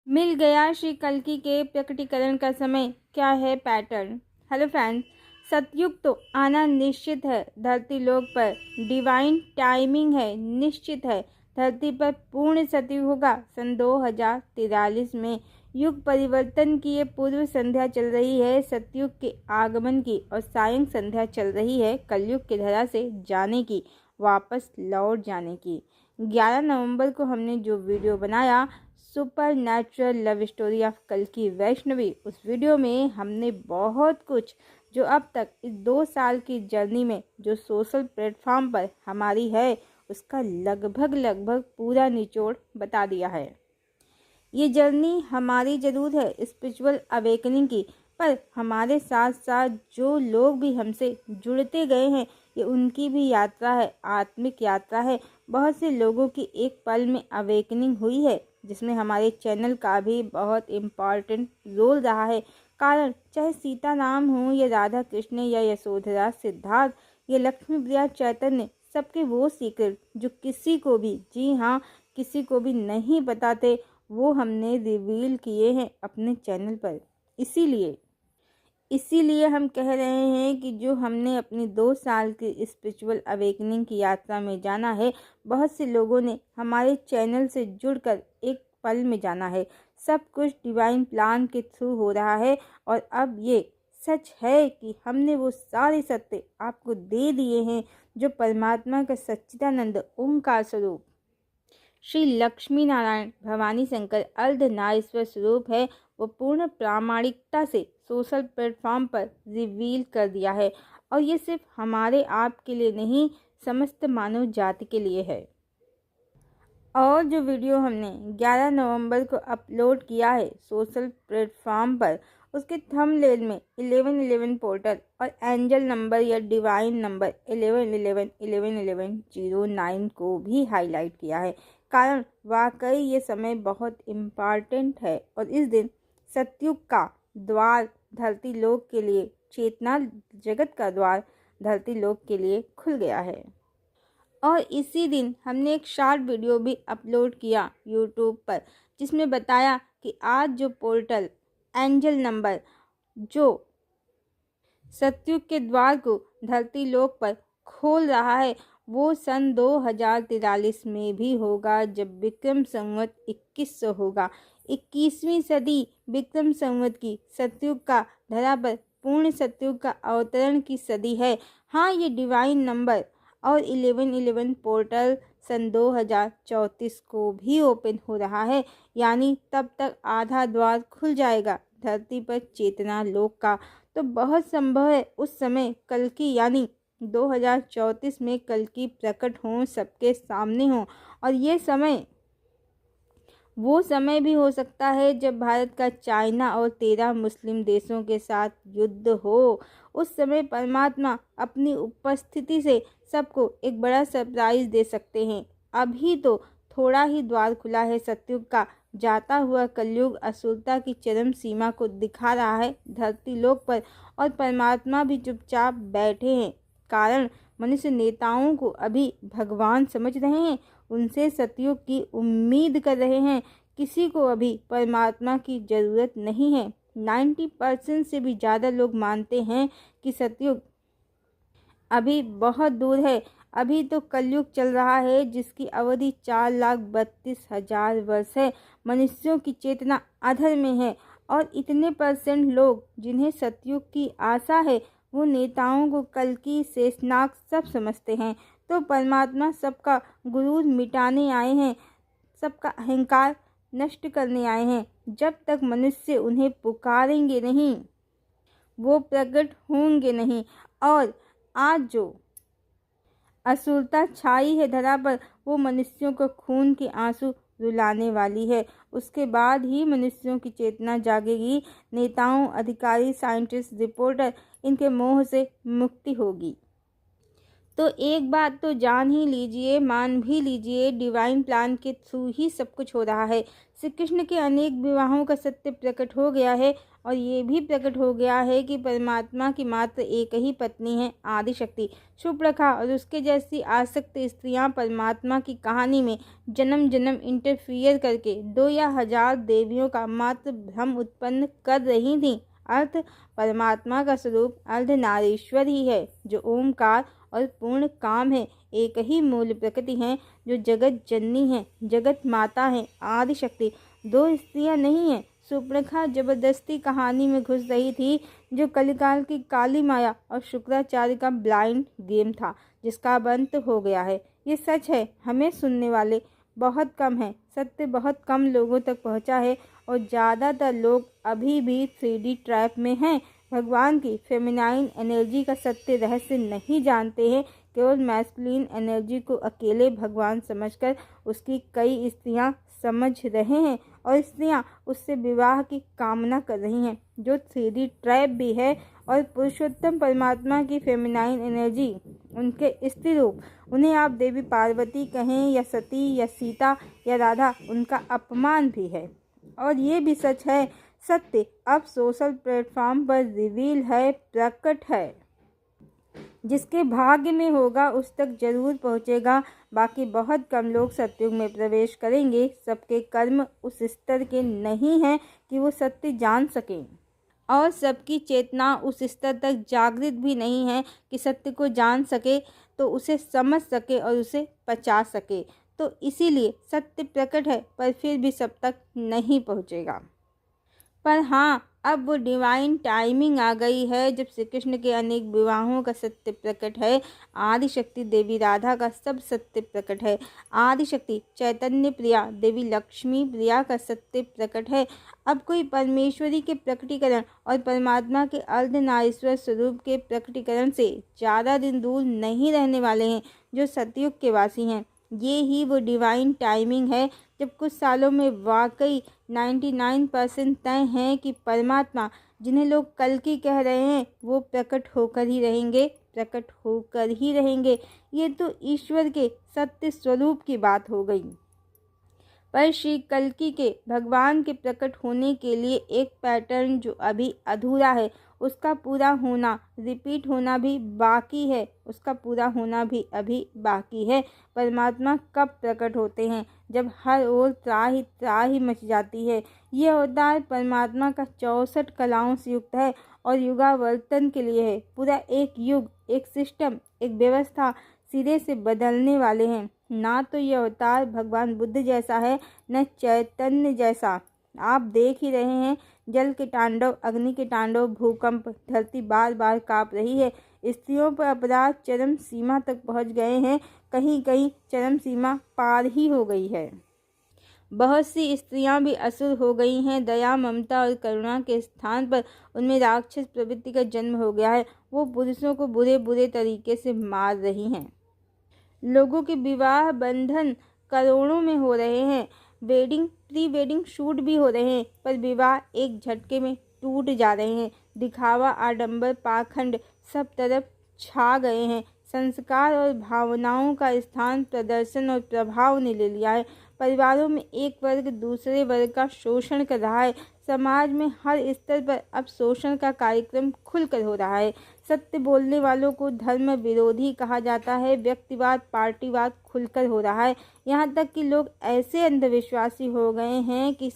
मिल गया श्री कल्कि के प्रकटीकरण का समय। क्या है पैटर्न? हेलो फ्रेंड्स, सतयुग तो आना निश्चित है। धरती लोक पर डिवाइन टाइमिंग है, निश्चित है। धरती पर पूर्ण सतयुग होगा सन 2043 में। युग परिवर्तन की ये पूर्व संध्या चल रही है सतयुग के आगमन की, और सायं संध्या चल रही है कलयुग की धरा से जाने की, वापस लौट जाने की। 11 नवंबर को हमने जो वीडियो बनाया super natural love story of कल्कि वैष्णवी, उस वीडियो में हमने बहुत कुछ जो अब तक इस 2 साल की जर्नी में जो सोशल प्लेटफॉर्म पर हमारी है उसका लगभग पूरा निचोड़ बता दिया है। ये जर्नी हमारी जरूर है स्पिरिचुअल अवेकनिंग की, पर हमारे साथ साथ जो लोग भी हमसे जुड़ते गए हैं ये उनकी भी यात्रा है, आत्मिक यात्रा है। बहुत से लोगों की एक पल में अवेकनिंग हुई है, जिसमें हमारे चैनल का भी बहुत इम्पॉर्टेंट रोल रहा है। कारण चाहे सीता राम हो या राधा कृष्ण या यशोधरा, सिद्धार्थ या लक्ष्मी प्रिया, चैतन्य, सबके वो सीक्रेट जो किसी को भी, जी हाँ, किसी को भी नहीं बताते, वो हमने रिवील किए हैं अपने चैनल पर। इसीलिए हम कह रहे हैं कि जो हमने अपनी 2 साल की स्पिरिचुअल अवेकनिंग की यात्रा में जाना है, बहुत से लोगों ने हमारे चैनल से जुड़कर एक पल में जाना है। सब कुछ डिवाइन प्लान के थ्रू हो रहा है, और अब ये सच है कि हमने वो सारे सत्य आपको दे दिए हैं जो परमात्मा का सच्चिदानंद ओंकार स्वरूप श्री लक्ष्मी नारायण भवानी शंकर अर्धनारीश्वर स्वरूप है, वो पूर्ण प्रामाणिकता से सोशल प्लेटफॉर्म पर रिवील कर दिया है। और ये सिर्फ हमारे आप के लिए नहीं, समस्त मानव जाति के लिए है। और जो वीडियो हमने 11 नवंबर को अपलोड किया है सोशल प्लेटफॉर्म पर, उसके थंबनेल में 1111 पोर्टल और एंजल नंबर या डिवाइन नंबर 11111109 को भी हाईलाइट किया है। कारण वाकई ये समय बहुत इम्पॉर्टेंट है, और इस दिन सतयुग का द्वार धरती लोक के लिए, चेतना जगत का द्वार धरती लोक के लिए खुल गया है। और इसी दिन हमने एक शॉर्ट वीडियो भी अपलोड किया यूट्यूब पर, जिसमें बताया कि आज जो पोर्टल एंजल नंबर जो सतयुग के द्वार को धरती लोक पर खोल रहा है, वो सन 2043 में भी होगा, जब विक्रम संवत 2100 होगा। 21वीं सदी विक्रम संवत की सतयुग का धरा पर पूर्ण सतयुग का अवतरण की सदी है। हाँ, ये डिवाइन नंबर और 1111 पोर्टल सन 2034 को भी ओपन हो रहा है, यानी तब तक आधा द्वार खुल जाएगा धरती पर चेतना लोक का। तो बहुत संभव है उस समय कल्कि यानी 2034 में कल्कि प्रकट हों, सबके सामने हों। और ये समय वो समय भी हो सकता है जब भारत का चाइना और 13 मुस्लिम देशों के साथ युद्ध हो। उस समय परमात्मा अपनी उपस्थिति से सबको एक बड़ा सरप्राइज दे सकते हैं। अभी तो थोड़ा ही द्वार खुला है सतयुग का, जाता हुआ कलयुग असुरता की चरम सीमा को दिखा रहा है धरती लोक पर, और परमात्मा भी चुपचाप बैठे हैं। कारण मनुष्य नेताओं को अभी भगवान समझ रहे हैं, उनसे सतयुग की उम्मीद कर रहे हैं। किसी को अभी परमात्मा की ज़रूरत नहीं है। 90% से भी ज़्यादा लोग मानते हैं कि सतयुग अभी बहुत दूर है। अभी तो कलयुग चल रहा है, जिसकी अवधि 4,32,000 वर्ष है। मनुष्यों की चेतना अधर में है, और इतने % लोग जिन्हें सतयुग की आशा है, वो नेताओं को कल्कि, शेषनाग सब समझते हैं। तो परमात्मा सबका गुरूर मिटाने आए हैं, सबका अहंकार नष्ट करने आए हैं। जब तक मनुष्य उन्हें पुकारेंगे नहीं, वो प्रकट होंगे नहीं। और आज जो असुरता छाई है धरा पर, वो मनुष्यों को खून के आंसू रुलाने वाली है। उसके बाद ही मनुष्यों की चेतना जागेगी। नेताओं, अधिकारी, साइंटिस्ट, रिपोर्टर, इनके मोह से मुक्ति होगी। तो एक बात तो जान ही लीजिए, मान भी लीजिए, डिवाइन प्लान के थ्रू ही सब कुछ हो रहा है। श्री कृष्ण के अनेक विवाहों का सत्य प्रकट हो गया है और ये भी प्रकट हो गया है कि परमात्मा की मात्र एक ही पत्नी है, आदिशक्ति। शूर्पणखा और उसके जैसी आसक्त स्त्रियां परमात्मा की कहानी में जन्म जन्म इंटरफियर करके 2 या 1000 देवियों का मात्र भ्रम उत्पन्न कर रही थीं। अर्थ परमात्मा का स्वरूप अर्धनारीश्वर ही है, जो ओमकार और पूर्ण काम है। एक ही मूल प्रकृति है जो जगत जननी है, जगत माता है, आदिशक्ति। 2 स्त्रियां नहीं हैं। शूर्पणखा जबरदस्ती कहानी में घुस रही थी, जो कलिकाल की काली माया और शुक्राचार्य का ब्लाइंड गेम था, जिसका अब अंत हो गया है। ये सच है, हमें सुनने वाले बहुत कम हैं, सत्य बहुत कम लोगों तक पहुंचा है और ज़्यादातर लोग अभी भी 3D ट्रैप में हैं। भगवान की फेमिनाइन एनर्जी का सत्य रहस्य नहीं जानते हैं, केवल मैस्कुलिन एनर्जी को अकेले भगवान समझकर उसकी कई स्त्रियां समझ रहे हैं और स्त्रियां उससे विवाह की कामना कर रही हैं, जो 3D ट्रैप भी है। और पुरुषोत्तम परमात्मा की फेमिनाइन एनर्जी, उनके स्त्री रूप, उन्हें आप देवी पार्वती कहें या सती या सीता या राधा, उनका अपमान भी है। और ये भी सच है, सत्य अब सोशल प्लेटफॉर्म पर रिवील है, प्रकट है। जिसके भाग्य में होगा उस तक जरूर पहुंचेगा। बाकी बहुत कम लोग सतयुग में प्रवेश करेंगे। सबके कर्म उस स्तर के नहीं हैं कि वो सत्य जान सकें और सबकी चेतना उस स्तर तक जागृत भी नहीं है कि सत्य को जान सके, तो उसे समझ सके और उसे पचा सके। तो इसीलिए सत्य प्रकट है, पर फिर भी सब तक नहीं पहुंचेगा। पर हाँ, अब वो डिवाइन टाइमिंग आ गई है जब श्री कृष्ण के अनेक विवाहों का सत्य प्रकट है। आदिशक्ति देवी राधा का सब सत्य प्रकट है। आदिशक्ति चैतन्य प्रिया देवी लक्ष्मी प्रिया का सत्य प्रकट है। अब कोई परमेश्वरी के प्रकटीकरण और परमात्मा के अर्धनारीश्वर स्वरूप के प्रकटीकरण से ज़्यादा दिन दूर नहीं रहने वाले हैं, जो सतयुग के वासी हैं। ये ही वो डिवाइन टाइमिंग है जब कुछ सालों में वाकई 99% तय है कि परमात्मा, जिन्हें लोग कल्कि कह रहे हैं, वो प्रकट होकर ही रहेंगे, प्रकट होकर ही रहेंगे। ये तो ईश्वर के सत्य स्वरूप की बात हो गई। पर श्री कल्कि के भगवान के प्रकट होने के लिए एक पैटर्न जो अभी अधूरा है, उसका पूरा होना, रिपीट होना भी बाकी है, उसका पूरा होना भी अभी बाकी है। परमात्मा कब प्रकट होते हैं? जब हर ओर त्राही मच जाती है। ये अवतार परमात्मा का 64 कलाओं से युक्त है और युगावर्तन के लिए है। पूरा एक युग, एक सिस्टम, एक व्यवस्था सिरे से बदलने वाले हैं। ना तो ये अवतार भगवान बुद्ध जैसा है, न चैतन्य जैसा। आप देख ही रहे हैं, जल के तांडव, अग्नि के तांडव, भूकंप, धरती बार बार कांप रही है। स्त्रियों पर अपराध चरम सीमा तक पहुंच गए हैं, कहीं कहीं चरम सीमा पार ही हो गई है। बहुत सी स्त्रियां भी असुर हो गई हैं। दया, ममता और करुणा के स्थान पर उनमें राक्षस प्रवृत्ति का जन्म हो गया है। वो पुरुषों को बुरे बुरे तरीके से मार रही हैं। लोगों के विवाह बंधन करोड़ों में हो रहे हैं। प्री वेडिंग शूट भी हो रहे हैं, पर विवाह एक झटके में टूट जा रहे हैं। दिखावा, आडंबर, पाखंड सब तरफ छा गए हैं। संस्कार और भावनाओं का स्थान प्रदर्शन और प्रभाव ने ले लिया है। परिवारों में एक वर्ग दूसरे वर्ग का शोषण कर रहा है। समाज में हर स्तर पर अब शोषण का कार्यक्रम खुलकर हो रहा है। सत्य बोलने वालों को धर्म विरोधी कहा जाता है। व्यक्तिवाद, पार्टीवाद खुलकर हो रहा है। यहाँ तक कि लोग ऐसे अंधविश्वासी हो गए हैं कि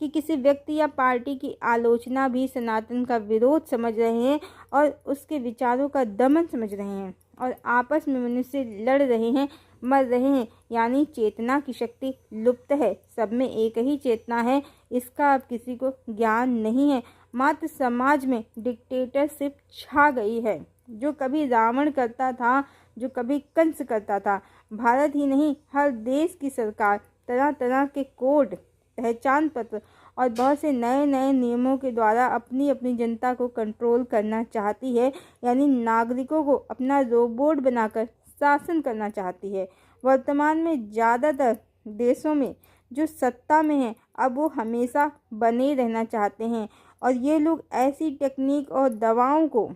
किसी व्यक्ति या पार्टी की आलोचना भी सनातन का विरोध समझ रहे हैं और उसके विचारों का दमन समझ रहे हैं और आपस में मनुष्य लड़ रहे हैं, मर रहे हैं। यानी चेतना की शक्ति लुप्त है। सब में एक ही चेतना है, इसका अब किसी को ज्ञान नहीं है। मात्र समाज में डिक्टेटरशिप छा गई है। जो कभी रावण करता था, जो कभी कंस करता था। भारत ही नहीं, हर देश की सरकार तरह तरह के कोड, पहचान पत्र और बहुत से नए नए नियमों के द्वारा अपनी अपनी जनता को कंट्रोल करना चाहती है। यानी नागरिकों को अपना रोबोट बनाकर शासन करना चाहती है। वर्तमान में ज़्यादातर देशों में जो सत्ता में हैं, अब वो हमेशा बने रहना चाहते हैं और ये लोग ऐसी टेक्निक और दवाओं को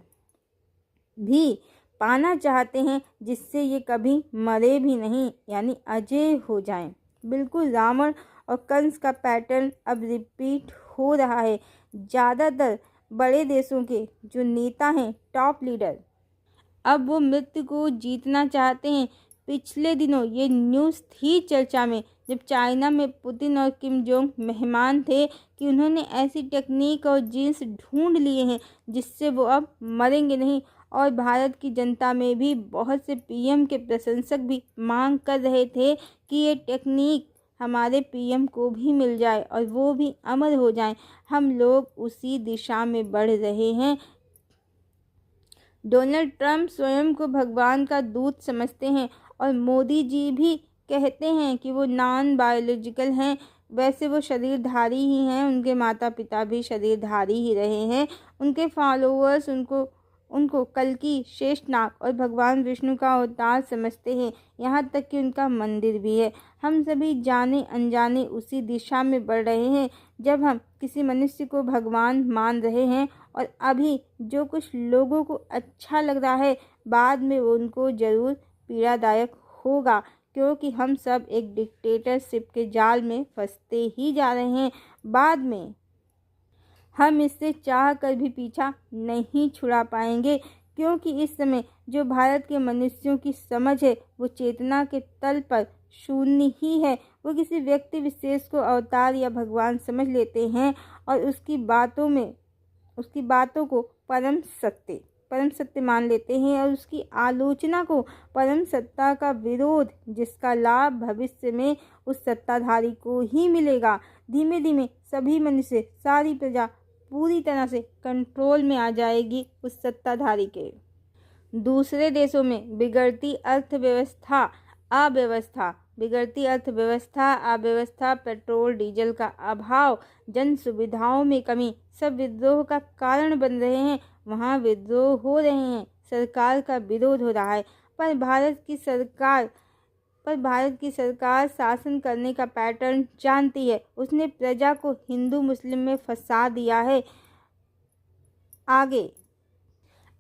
भी पाना चाहते हैं, जिससे ये कभी मरे भी नहीं, यानी अजय हो जाएं। बिल्कुल रावण और कंस का पैटर्न अब रिपीट हो रहा है। ज़्यादातर बड़े देशों के जो नेता हैं, टॉप लीडर, अब वो मृत्यु को जीतना चाहते हैं। पिछले दिनों ये न्यूज़ थी चर्चा में, जब चाइना में पुतिन और किम जोंग मेहमान थे, कि उन्होंने ऐसी टेक्निक और जीन्स ढूंढ लिए हैं जिससे वो अब मरेंगे नहीं। और भारत की जनता में भी बहुत से पीएम के प्रशंसक भी मांग कर रहे थे कि ये टेक्निक हमारे पीएम को भी मिल जाए और वो भी अमर हो जाएं। हम लोग उसी दिशा में बढ़ रहे हैं। डोनाल्ड ट्रंप स्वयं को भगवान का दूत समझते हैं और मोदी जी भी कहते हैं कि वो नॉन बायोलॉजिकल हैं। वैसे वो शरीरधारी ही हैं, उनके माता पिता भी शरीरधारी ही रहे हैं। उनके फॉलोअर्स उनको कल्कि, शेषनाग और भगवान विष्णु का अवतार समझते हैं। यहाँ तक कि उनका मंदिर भी है। हम सभी जाने अनजाने उसी दिशा में बढ़ रहे हैं। जब हम किसी मनुष्य को भगवान मान रहे हैं और अभी जो कुछ लोगों को अच्छा लग रहा है, बाद में उनको ज़रूर पीड़ादायक होगा, क्योंकि हम सब एक डिक्टेटरशिप के जाल में फंसते ही जा रहे हैं। बाद में हम इससे चाह कर भी पीछा नहीं छुड़ा पाएंगे, क्योंकि इस समय जो भारत के मनुष्यों की समझ है वो चेतना के तल पर शून्य ही है। वो किसी व्यक्ति विशेष को अवतार या भगवान समझ लेते हैं और उसकी बातों को परम सत्य मान लेते हैं और उसकी आलोचना को परम सत्ता का विरोध, जिसका लाभ भविष्य में उस सत्ताधारी को ही मिलेगा। धीमे धीमे सभी मनुष्य, सारी प्रजा पूरी तरह से कंट्रोल में आ जाएगी उस सत्ताधारी के। दूसरे देशों में बिगड़ती अर्थव्यवस्था, अव्यवस्था, पेट्रोल डीजल का अभाव, जन सुविधाओं में कमी, सब विद्रोह का कारण बन रहे हैं। वहाँ विद्रोह हो रहे हैं, सरकार का विरोध हो रहा है, पर भारत की सरकार शासन करने का पैटर्न जानती है। उसने प्रजा को हिंदू मुस्लिम में फंसा दिया है। आगे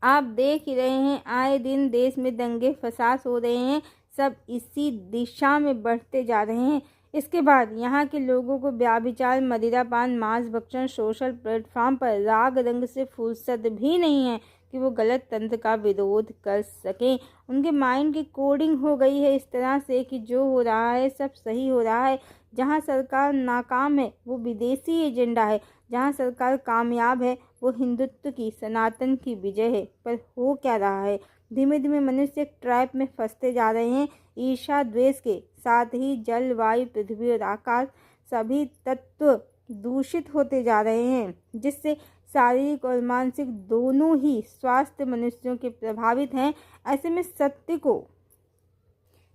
आप देख ही रहे हैं, आए दिन देश में दंगे फसाद हो रहे हैं। सब इसी दिशा में बढ़ते जा रहे हैं। इसके बाद यहाँ के लोगों को व्याभिचार, मदिरापान, मांस भक्षण, सोशल प्लेटफॉर्म पर राग रंग से फुर्सत भी नहीं है कि वो गलत तंत्र का विरोध कर सकें। उनके माइंड की कोडिंग हो गई है इस तरह से कि जो हो रहा है सब सही हो रहा है। जहाँ सरकार नाकाम है वो विदेशी एजेंडा है, जहाँ सरकार कामयाब है वो हिंदुत्व की, सनातन की विजय है। पर हो क्या रहा है? धीमे धीमे मनुष्य एक ट्रैप में फंसते जा रहे हैं। ईर्ष्या द्वेष के साथ ही जल, वायु, पृथ्वी और आकाश सभी तत्व दूषित होते जा रहे हैं, जिससे शारीरिक और मानसिक दोनों ही स्वास्थ्य मनुष्यों के प्रभावित हैं। ऐसे में सत्य को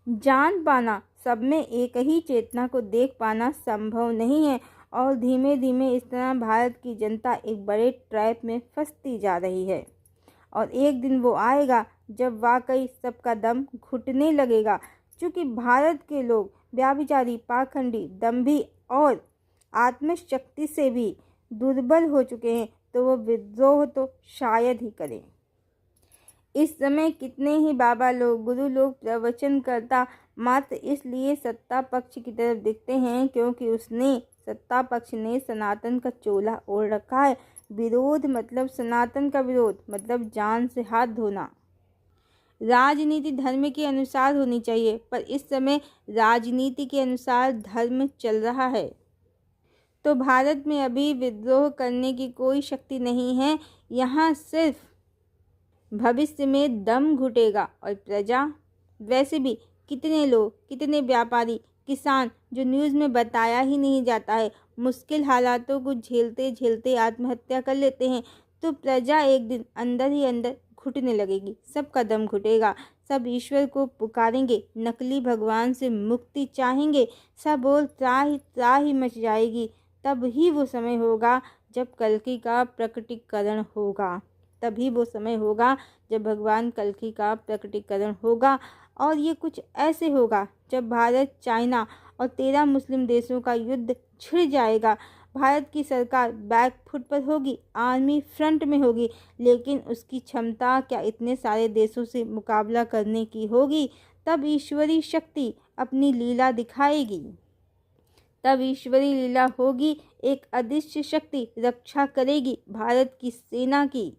जान पाना, सब में एक ही चेतना को देख पाना संभव नहीं है और धीमे धीमे इस तरह भारत की जनता एक बड़े ट्रैप में फंसती जा रही है। और एक दिन वो आएगा जब वाकई सबका दम घुटने लगेगा। क्योंकि भारत के लोग व्याभिचारी, पाखंडी, दंभी और आत्मशक्ति से भी दुर्बल हो चुके हैं, तो वो विद्रोह तो शायद ही करें। इस समय कितने ही बाबा लोग, गुरु लोग प्रवचन करता मात्र इसलिए सत्ता पक्ष की तरफ दिखते हैं क्योंकि सत्ता पक्ष ने सनातन का चोला ओढ़ रखा है। विरोध मतलब सनातन का विरोध, मतलब जान से हाथ धोना। राजनीति धर्म के अनुसार होनी चाहिए, पर इस समय राजनीति के अनुसार धर्म चल रहा है। तो भारत में अभी विद्रोह करने की कोई शक्ति नहीं है। यहाँ सिर्फ भविष्य में दम घुटेगा और प्रजा, वैसे भी कितने लोग, कितने व्यापारी, किसान जो न्यूज़ में बताया ही नहीं जाता है, मुश्किल हालातों को झेलते झेलते आत्महत्या कर लेते हैं। तो प्रजा एक दिन अंदर ही अंदर घुटने लगेगी, सबका दम घुटेगा। सब ईश्वर को पुकारेंगे, नकली भगवान से मुक्ति चाहेंगे। सब और त्राही मच जाएगी। तब ही वो समय होगा जब कल्कि का प्रकटीकरण होगा। तभी वो समय होगा जब भगवान कल्कि का प्रकटीकरण होगा। और ये कुछ ऐसे होगा जब भारत, चाइना और 13 मुस्लिम देशों का युद्ध छिड़ जाएगा। भारत की सरकार बैक फुट पर होगी, आर्मी फ्रंट में होगी, लेकिन उसकी क्षमता क्या इतने सारे देशों से मुकाबला करने की होगी? तब ईश्वरी शक्ति अपनी लीला दिखाएगी। तब ईश्वरी लीला होगी, एक अदृश्य शक्ति रक्षा करेगी भारत की सेना की।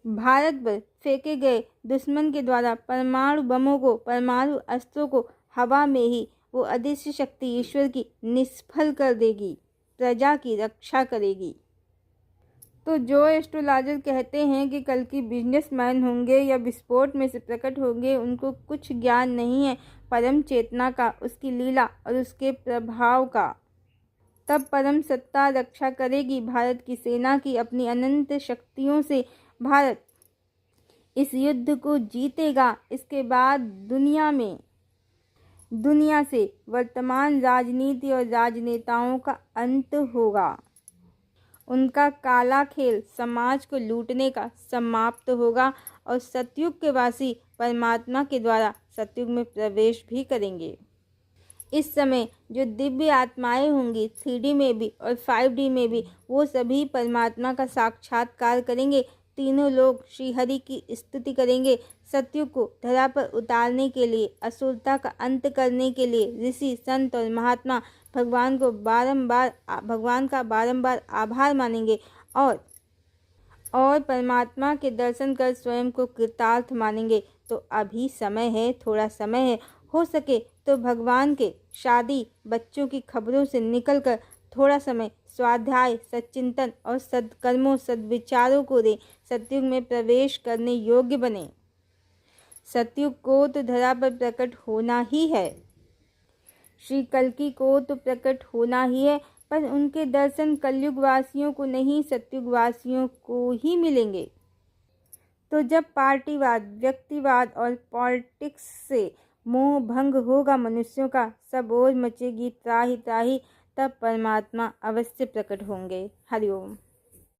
भारत पर फेंके गए दुश्मन के द्वारा परमाणु बमों को, परमाणु अस्त्रों को हवा में ही वो अदृश्य शक्ति ईश्वर की निष्फल कर देगी, प्रजा की रक्षा करेगी। तो जो एस्ट्रोलॉजर कहते हैं कि कल की बिजनेसमैन होंगे या विस्फोट में से प्रकट होंगे, उनको कुछ ज्ञान नहीं है परम चेतना का, उसकी लीला और उसके प्रभाव का। तब परम सत्ता रक्षा करेगी भारत की सेना की अपनी अनंत शक्तियों से। भारत इस युद्ध को जीतेगा। इसके बाद दुनिया से वर्तमान राजनीति और राजनेताओं का अंत होगा। उनका काला खेल समाज को लूटने का समाप्त होगा और सतयुग के वासी परमात्मा के द्वारा सतयुग में प्रवेश भी करेंगे। इस समय जो दिव्य आत्माएं होंगी 3D में भी और 5D में भी, वो सभी परमात्मा का साक्षात्कार करेंगे। तीनों लोग श्रीहरि की स्तुति करेंगे। सतयुग को धरा पर उतारने के लिए, असुरता का अंत करने के लिए ऋषि, संत और महात्मा भगवान का बारंबार आभार मानेंगे और परमात्मा के दर्शन कर स्वयं को कृतार्थ मानेंगे। तो अभी समय है, थोड़ा समय है, हो सके तो भगवान के शादी बच्चों की खबरों से निकलकर थोड़ा समय स्वाध्याय, सच्चिंतन और सद्कर्मों, सद्विचारों को दें। सतयुग में प्रवेश करने योग्य बने। सतयुग को तो धरा पर प्रकट होना ही है, श्री कल्कि को तो प्रकट होना ही है, पर उनके दर्शन कलयुग वासियों को नहीं, सतयुग वासियों को ही मिलेंगे। तो जब पार्टीवाद, व्यक्तिवाद और पॉलिटिक्स से मोह भंग होगा मनुष्यों का, सब ओर मचेगी त्राही त्राही, तब परमात्मा अवश्य प्रकट होंगे। हरिओम।